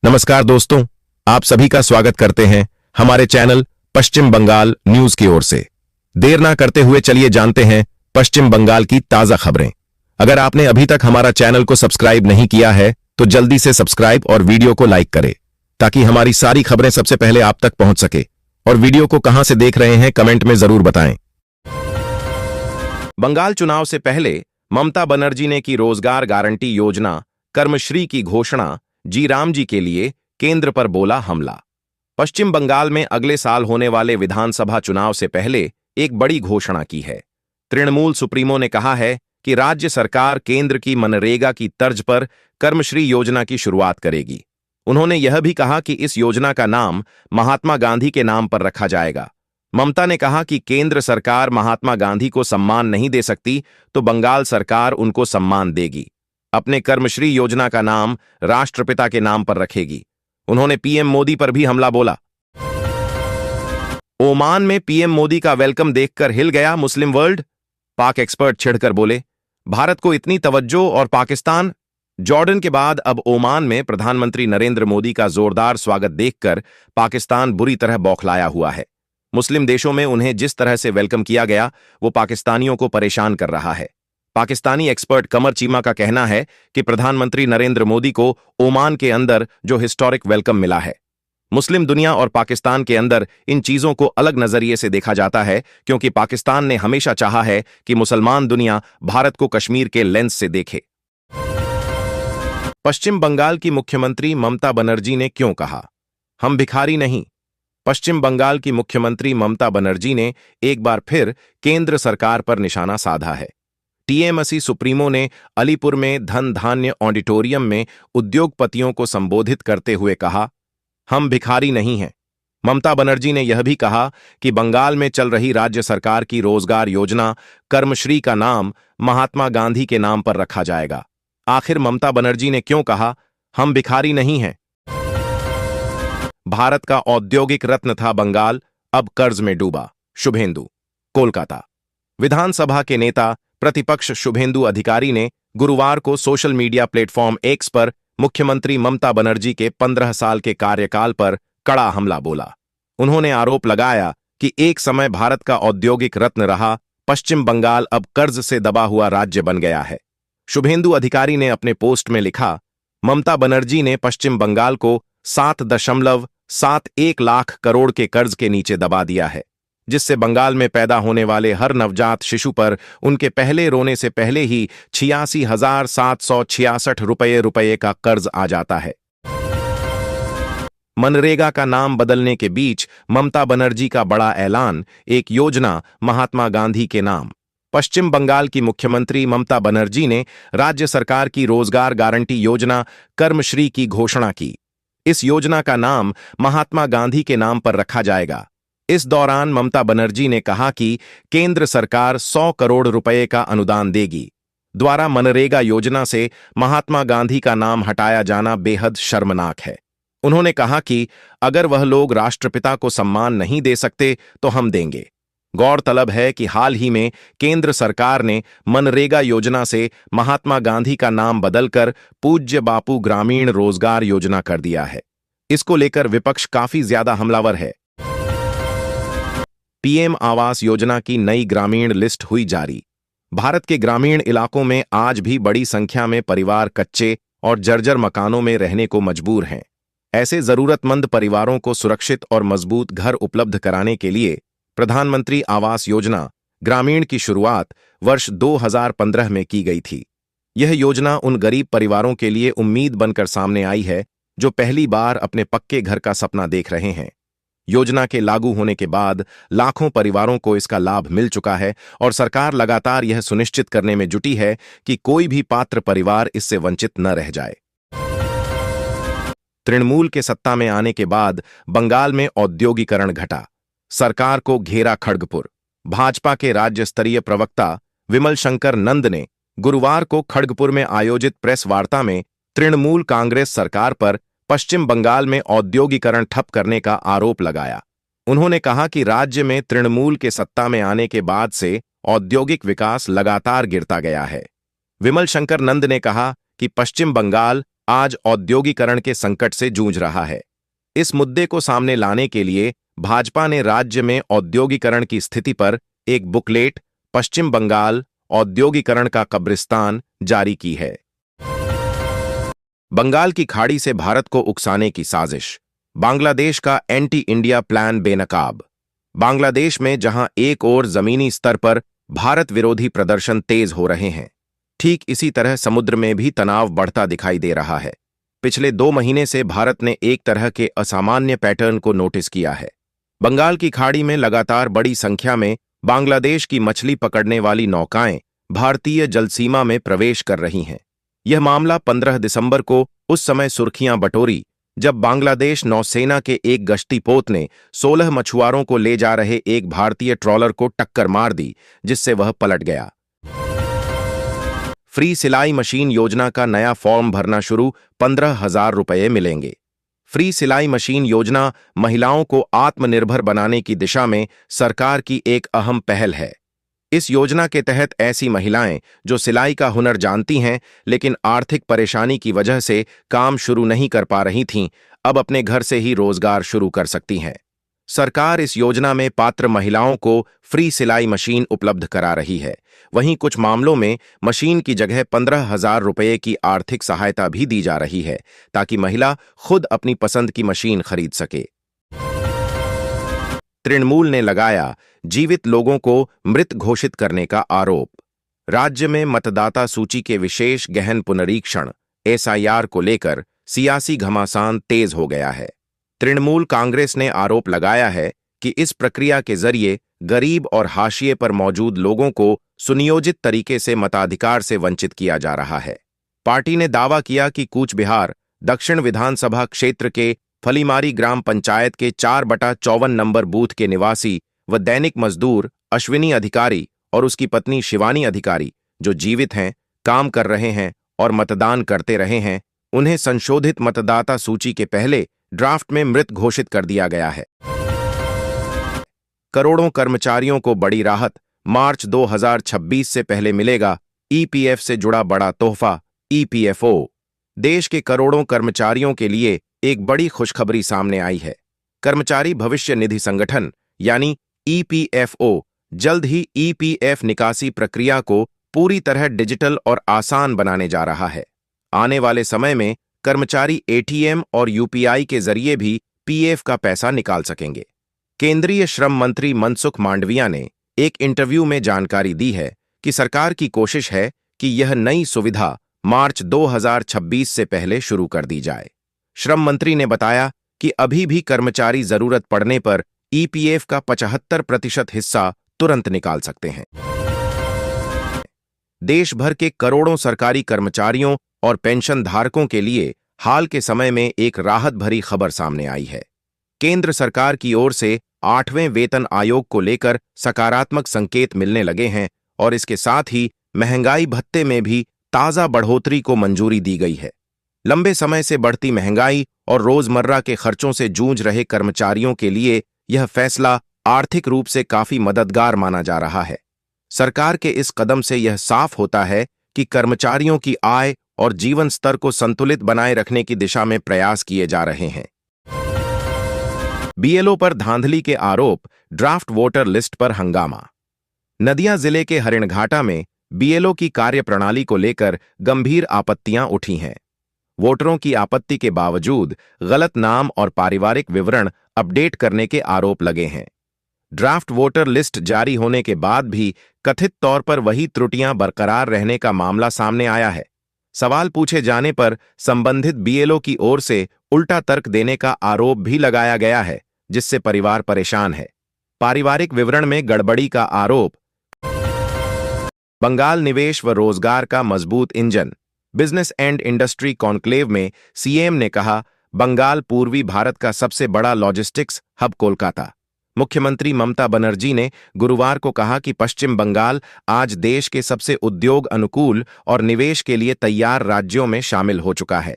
नमस्कार दोस्तों, आप सभी का स्वागत करते हैं हमारे चैनल पश्चिम बंगाल न्यूज की ओर से। देर ना करते हुए चलिए जानते हैं पश्चिम बंगाल की ताजा खबरें। अगर आपने अभी तक हमारा चैनल को सब्सक्राइब नहीं किया है तो जल्दी से सब्सक्राइब और वीडियो को लाइक करें ताकि हमारी सारी खबरें सबसे पहले आप तक पहुंच सके। और वीडियो को कहां से देख रहे हैं कमेंट में जरूर बताएं। बंगाल चुनाव से पहले ममता बनर्जी ने की रोजगार गारंटी योजना कर्मश्री की घोषणा। जी राम जी के लिए केंद्र पर बोला हमला। पश्चिम बंगाल में अगले साल होने वाले विधानसभा चुनाव से पहले एक बड़ी घोषणा की है। तृणमूल सुप्रीमो ने कहा है कि राज्य सरकार केंद्र की मनरेगा की तर्ज पर कर्मश्री योजना की शुरुआत करेगी। उन्होंने यह भी कहा कि इस योजना का नाम महात्मा गांधी के नाम पर रखा जाएगा। ममता ने कहा कि केंद्र सरकार महात्मा गांधी को सम्मान नहीं दे सकती तो बंगाल सरकार उनको सम्मान देगी। अपने कर्मश्री योजना का नाम राष्ट्रपिता के नाम पर रखेगी। उन्होंने पीएम मोदी पर भी हमला बोला। ओमान में पीएम मोदी का वेलकम देखकर हिल गया मुस्लिम वर्ल्ड। पाक एक्सपर्ट छिड़कर बोले, भारत को इतनी तवज्जो और पाकिस्तान। जॉर्डन के बाद अब ओमान में प्रधानमंत्री नरेंद्र मोदी का जोरदार स्वागत देखकर पाकिस्तान बुरी तरह बौखलाया हुआ है। मुस्लिम देशों में उन्हें जिस तरह से वेलकम किया गया वो पाकिस्तानियों को परेशान कर रहा है। पाकिस्तानी एक्सपर्ट कमर चीमा का कहना है कि प्रधानमंत्री नरेंद्र मोदी को ओमान के अंदर जो हिस्टोरिक वेलकम मिला है, मुस्लिम दुनिया और पाकिस्तान के अंदर इन चीजों को अलग नजरिए से देखा जाता है, क्योंकि पाकिस्तान ने हमेशा चाहा है कि मुसलमान दुनिया भारत को कश्मीर के लेंस से देखे। पश्चिम बंगाल की मुख्यमंत्री ममता बनर्जी ने क्यों कहा हम भिखारी नहीं। पश्चिम बंगाल की मुख्यमंत्री ममता बनर्जी ने एक बार फिर केंद्र सरकार पर निशाना साधा है। टीएमसी सुप्रीमो ने अलीपुर में धन धान्य ऑडिटोरियम में उद्योगपतियों को संबोधित करते हुए कहा, हम भिखारी नहीं हैं। ममता बनर्जी ने यह भी कहा कि बंगाल में चल रही राज्य सरकार की रोजगार योजना कर्मश्री का नाम महात्मा गांधी के नाम पर रखा जाएगा। आखिर ममता बनर्जी ने क्यों कहा हम भिखारी नहीं हैं? भारत का औद्योगिक रत्न था बंगाल, अब कर्ज में डूबा। शुभेंदु, कोलकाता। विधानसभा के नेता प्रतिपक्ष शुभेंदु अधिकारी ने गुरुवार को सोशल मीडिया प्लेटफॉर्म एक्स पर मुख्यमंत्री ममता बनर्जी के 15 साल के कार्यकाल पर कड़ा हमला बोला। उन्होंने आरोप लगाया कि एक समय भारत का औद्योगिक रत्न रहा पश्चिम बंगाल अब कर्ज से दबा हुआ राज्य बन गया है। शुभेंदु अधिकारी ने अपने पोस्ट में लिखा, ममता बनर्जी ने पश्चिम बंगाल को 7.71 लाख करोड़ के कर्ज के नीचे दबा दिया है, जिससे बंगाल में पैदा होने वाले हर नवजात शिशु पर उनके पहले रोने से पहले ही 86,766 रुपये का कर्ज आ जाता है। मनरेगा का नाम बदलने के बीच ममता बनर्जी का बड़ा ऐलान, एक योजना महात्मा गांधी के नाम। पश्चिम बंगाल की मुख्यमंत्री ममता बनर्जी ने राज्य सरकार की रोजगार गारंटी योजना कर्मश्री की घोषणा की। इस योजना का नाम महात्मा गांधी के नाम पर रखा जाएगा। इस दौरान ममता बनर्जी ने कहा कि केंद्र सरकार 100 करोड़ रुपए का अनुदान देगी। द्वारा मनरेगा योजना से महात्मा गांधी का नाम हटाया जाना बेहद शर्मनाक है। उन्होंने कहा कि अगर वह लोग राष्ट्रपिता को सम्मान नहीं दे सकते तो हम देंगे। गौरतलब है कि हाल ही में केंद्र सरकार ने मनरेगा योजना से महात्मा गांधी का नाम बदलकर पूज्य बापू ग्रामीण रोजगार योजना कर दिया है। इसको लेकर विपक्ष काफी ज्यादा हमलावर है। पीएम आवास योजना की नई ग्रामीण लिस्ट हुई जारी। भारत के ग्रामीण इलाकों में आज भी बड़ी संख्या में परिवार कच्चे और जर्जर मकानों में रहने को मजबूर हैं। ऐसे जरूरतमंद परिवारों को सुरक्षित और मजबूत घर उपलब्ध कराने के लिए प्रधानमंत्री आवास योजना ग्रामीण की शुरुआत वर्ष 2015 में की गई थी। यह योजना उन गरीब परिवारों के लिए उम्मीद बनकर सामने आई है जो पहली बार अपने पक्के घर का सपना देख रहे हैं। योजना के लागू होने के बाद लाखों परिवारों को इसका लाभ मिल चुका है और सरकार लगातार यह सुनिश्चित करने में जुटी है कि कोई भी पात्र परिवार इससे वंचित न रह जाए। तृणमूल के सत्ता में आने के बाद बंगाल में औद्योगिकरण घटा, सरकार को घेरा खड़गपुर। भाजपा के राज्य स्तरीय प्रवक्ता विमल शंकर नंद ने गुरुवार को खड़गपुर में आयोजित प्रेस वार्ता में तृणमूल कांग्रेस सरकार पर पश्चिम बंगाल में औद्योगिकरण ठप करने का आरोप लगाया। उन्होंने कहा कि राज्य में तृणमूल के सत्ता में आने के बाद से औद्योगिक विकास लगातार गिरता गया है। विमल शंकर नंद ने कहा कि पश्चिम बंगाल आज औद्योगिकरण के संकट से जूझ रहा है। इस मुद्दे को सामने लाने के लिए भाजपा ने राज्य में औद्योगिकरण की स्थिति पर एक बुकलेट पश्चिम बंगाल औद्योगिकरण का कब्रिस्तान जारी की है। बंगाल की खाड़ी से भारत को उकसाने की साजिश, बांग्लादेश का एंटी इंडिया प्लान बेनकाब। बांग्लादेश में जहां एक ओर जमीनी स्तर पर भारत विरोधी प्रदर्शन तेज हो रहे हैं, ठीक इसी तरह समुद्र में भी तनाव बढ़ता दिखाई दे रहा है। पिछले 2 महीने से भारत ने एक तरह के असामान्य पैटर्न को नोटिस किया है। बंगाल की खाड़ी में लगातार बड़ी संख्या में बांग्लादेश की मछली पकड़ने वाली नौकाएं भारतीय जलसीमा में प्रवेश कर रही हैं। यह मामला 15 दिसंबर को उस समय सुर्खियां बटोरी जब बांग्लादेश नौसेना के एक गश्ती पोत ने 16 मछुआरों को ले जा रहे एक भारतीय ट्रॉलर को टक्कर मार दी, जिससे वह पलट गया। फ्री सिलाई मशीन योजना का नया फॉर्म भरना शुरू, 15,000 रुपये मिलेंगे। फ्री सिलाई मशीन योजना महिलाओं को आत्मनिर्भर बनाने की दिशा में सरकार की एक अहम पहल है। इस योजना के तहत ऐसी महिलाएं जो सिलाई का हुनर जानती हैं लेकिन आर्थिक परेशानी की वजह से काम शुरू नहीं कर पा रही थीं, अब अपने घर से ही रोजगार शुरू कर सकती हैं। सरकार इस योजना में पात्र महिलाओं को फ्री सिलाई मशीन उपलब्ध करा रही है। वहीं कुछ मामलों में मशीन की जगह 15,000 रुपये की आर्थिक सहायता भी दी जा रही है ताकि महिला खुद अपनी पसंद की मशीन खरीद सके। तृणमूल ने लगाया जीवित लोगों को मृत घोषित करने का आरोप। राज्य में मतदाता सूची के विशेष गहन पुनरीक्षण एसआईआर को लेकर सियासी घमासान तेज हो गया है। तृणमूल कांग्रेस ने आरोप लगाया है कि इस प्रक्रिया के जरिए गरीब और हाशिए पर मौजूद लोगों को सुनियोजित तरीके से मताधिकार से वंचित किया जा रहा है। पार्टी ने दावा किया कि कूच बिहार दक्षिण विधानसभा क्षेत्र के फलीमारी ग्राम पंचायत के 4/54 नंबर बूथ के निवासी व दैनिक मजदूर अश्विनी अधिकारी और उसकी पत्नी शिवानी अधिकारी, जो जीवित हैं, काम कर रहे हैं और मतदान करते रहे हैं, उन्हें संशोधित मतदाता सूची के पहले ड्राफ्ट में मृत घोषित कर दिया गया है। करोड़ों कर्मचारियों को बड़ी राहत, मार्च 2026 से पहले मिलेगा ईपीएफ से जुड़ा बड़ा तोहफा, ईपीएफओ। देश के करोड़ों कर्मचारियों के लिए एक बड़ी खुशखबरी सामने आई है। कर्मचारी भविष्य निधि संगठन यानी ईपीएफओ जल्द ही ईपीएफ निकासी प्रक्रिया को पूरी तरह डिजिटल और आसान बनाने जा रहा है। आने वाले समय में कर्मचारी एटीएम और यूपीआई के जरिए भी पीएफ का पैसा निकाल सकेंगे। केंद्रीय श्रम मंत्री मनसुख मांडविया ने एक इंटरव्यू में जानकारी दी है कि सरकार की कोशिश है कि यह नई सुविधा मार्च 2026 से पहले शुरू कर दी जाए। श्रम मंत्री ने बताया कि अभी भी कर्मचारी जरूरत पड़ने पर ईपीएफ का 75% हिस्सा तुरंत निकाल सकते हैं। देश भर के करोड़ों सरकारी कर्मचारियों और पेंशन धारकों के लिए हाल के समय में एक राहत भरी खबर सामने आई है। केंद्र सरकार की ओर से 8वें वेतन आयोग को लेकर सकारात्मक संकेत मिलने लगे हैं और इसके साथ ही महंगाई भत्ते में भी ताजा बढ़ोतरी को मंजूरी दी गई है। लंबे समय से बढ़ती महंगाई और रोजमर्रा के खर्चों से जूझ रहे कर्मचारियों के लिए यह फैसला आर्थिक रूप से काफी मददगार माना जा रहा है। सरकार के इस कदम से यह साफ होता है कि कर्मचारियों की आय और जीवन स्तर को संतुलित बनाए रखने की दिशा में प्रयास किए जा रहे हैं। बीएलओ पर धांधली के आरोप, ड्राफ्ट वोटर लिस्ट पर हंगामा। नदिया जिले के हरिणघाटा में बीएलओ की कार्यप्रणाली को लेकर गंभीर आपत्तियां उठी हैं। वोटरों की आपत्ति के बावजूद गलत नाम और पारिवारिक विवरण अपडेट करने के आरोप लगे हैं। ड्राफ्ट वोटर लिस्ट जारी होने के बाद भी कथित तौर पर वही त्रुटियां बरकरार रहने का मामला सामने आया है। सवाल पूछे जाने पर संबंधित बीएलओ की ओर से उल्टा तर्क देने का आरोप भी लगाया गया है, जिससे परिवार परेशान है। पारिवारिक विवरण में गड़बड़ी का आरोप। बंगाल निवेश व रोजगार का मजबूत engine, business and industry conclave में सीएम ने कहा, बंगाल पूर्वी भारत का सबसे बड़ा लॉजिस्टिक्स हब कोलकाता। मुख्यमंत्री ममता बनर्जी ने गुरुवार को कहा कि पश्चिम बंगाल आज देश के सबसे उद्योग अनुकूल और निवेश के लिए तैयार राज्यों में शामिल हो चुका है।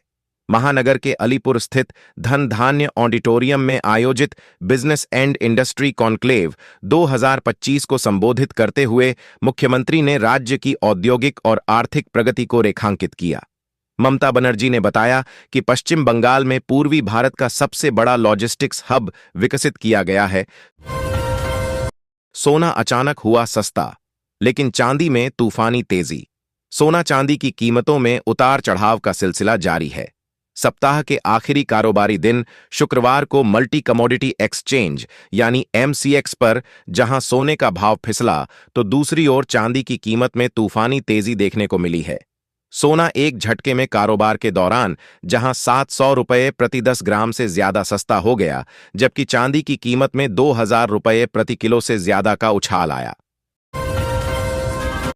महानगर के अलीपुर स्थित धन धान्य ऑडिटोरियम में आयोजित बिजनेस एंड इंडस्ट्री कॉन्क्लेव 2025 को संबोधित करते हुए मुख्यमंत्री ने राज्य की औद्योगिक और आर्थिक प्रगति को रेखांकित किया। ममता बनर्जी ने बताया कि पश्चिम बंगाल में पूर्वी भारत का सबसे बड़ा लॉजिस्टिक्स हब विकसित किया गया है। सोना अचानक हुआ सस्ता, लेकिन चांदी में तूफानी तेजी। सोना चांदी की कीमतों में उतार चढ़ाव का सिलसिला जारी है। सप्ताह के आखिरी कारोबारी दिन शुक्रवार को मल्टी कमोडिटी एक्सचेंज यानी एमसीएक्स पर जहां सोने का भाव फिसला, तो दूसरी ओर चांदी की कीमत में तूफानी तेजी देखने को मिली है। सोना एक झटके में कारोबार के दौरान जहां 700 रुपये प्रति 10 ग्राम से ज्यादा सस्ता हो गया, जबकि चांदी की कीमत में 2000 रुपये प्रति किलो से ज्यादा का उछाल आया।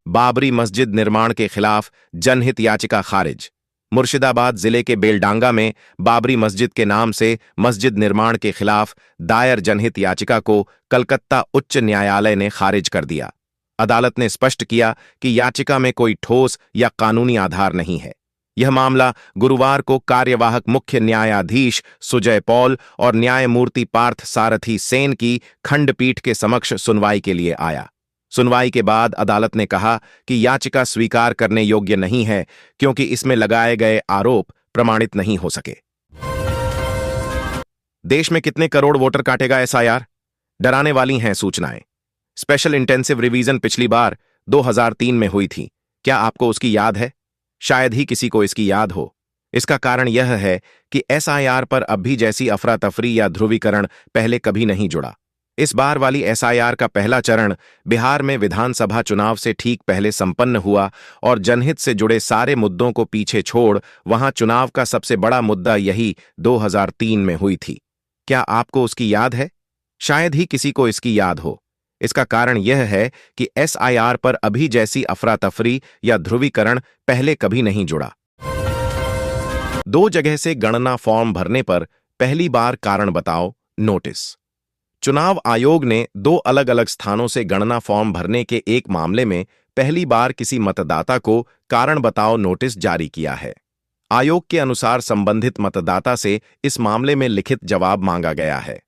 बाबरी मस्जिद निर्माण के खिलाफ जनहित याचिका खारिज। मुर्शिदाबाद जिले के बेलडांगा में बाबरी मस्जिद के नाम से मस्जिद निर्माण के खिलाफ दायर जनहित याचिका को कलकत्ता उच्च न्यायालय ने खारिज कर दिया। अदालत ने स्पष्ट किया कि याचिका में कोई ठोस या कानूनी आधार नहीं है। यह मामला गुरुवार को कार्यवाहक मुख्य न्यायाधीश सुजय पॉल और न्यायमूर्ति पार्थ सारथी सेन की खंडपीठ के समक्ष सुनवाई के लिए आया। सुनवाई के बाद अदालत ने कहा कि याचिका स्वीकार करने योग्य नहीं है, क्योंकि इसमें लगाए गए आरोप प्रमाणित नहीं हो सके। देश में कितने करोड़ वोटर काटेगा एसआईआर? डराने वाली हैं सूचनाएं। स्पेशल इंटेंसिव रिवीजन पिछली बार 2003 में हुई थी। क्या आपको उसकी याद है? शायद ही किसी को इसकी याद हो। इसका कारण यह है कि एसआईआर पर अब भी जैसी अफरा तफरी या ध्रुवीकरण पहले कभी नहीं जुड़ा। इस बार वाली एसआईआर का पहला चरण बिहार में विधानसभा चुनाव से ठीक पहले संपन्न हुआ और जनहित से जुड़े सारे मुद्दों को पीछे छोड़ वहां चुनाव का सबसे बड़ा मुद्दा यही 2003 में हुई थी। क्या आपको उसकी याद है? शायद ही किसी को इसकी याद हो। इसका कारण यह है कि एसआईआर पर अभी जैसी अफरा तफरी या ध्रुवीकरण पहले कभी नहीं जुड़ा। 2 जगह से गणना फॉर्म भरने पर पहली बार कारण बताओ नोटिस। चुनाव आयोग ने 2 अलग-अलग स्थानों से गणना फॉर्म भरने के एक मामले में पहली बार किसी मतदाता को कारण बताओ नोटिस जारी किया है। आयोग के अनुसार संबंधित मतदाता से इस मामले में लिखित जवाब मांगा गया है।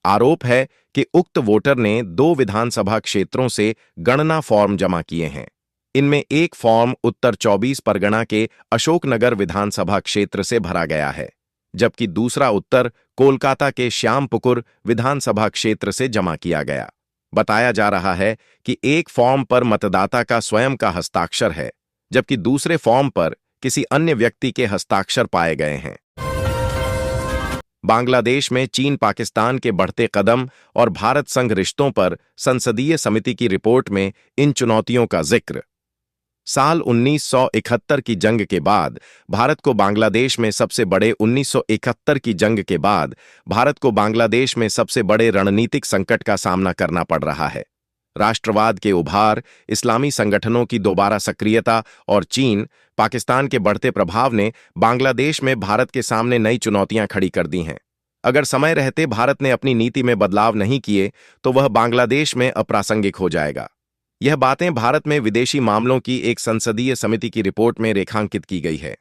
आरोप है कि उक्त वोटर ने 2 विधानसभा क्षेत्रों से गणना फॉर्म जमा किए हैं। इनमें एक फॉर्म उत्तर 24 परगना के अशोकनगर विधानसभा क्षेत्र से भरा गया है, जबकि दूसरा उत्तर कोलकाता के श्यामपुकुर विधानसभा क्षेत्र से जमा किया गया। बताया जा रहा है कि एक फॉर्म पर मतदाता का स्वयं का हस्ताक्षर है, जबकि दूसरे फॉर्म पर किसी अन्य व्यक्ति के हस्ताक्षर पाए गए हैं। बांग्लादेश में चीन पाकिस्तान के बढ़ते कदम और भारत संघ रिश्तों पर संसदीय समिति की रिपोर्ट में इन चुनौतियों का जिक्र। साल 1971 की जंग के बाद भारत को बांग्लादेश में सबसे बड़े 1971 की जंग के बाद भारत को बांग्लादेश में सबसे बड़े रणनीतिक संकट का सामना करना पड़ रहा है। राष्ट्रवाद के उभार, इस्लामी संगठनों की दोबारा सक्रियता और चीन पाकिस्तान के बढ़ते प्रभाव ने बांग्लादेश में भारत के सामने नई चुनौतियां खड़ी कर दी हैं। अगर समय रहते भारत ने अपनी नीति में बदलाव नहीं किए तो वह बांग्लादेश में अप्रासंगिक हो जाएगा। यह बातें भारत में विदेशी मामलों की एक संसदीय समिति की रिपोर्ट में रेखांकित की गई है।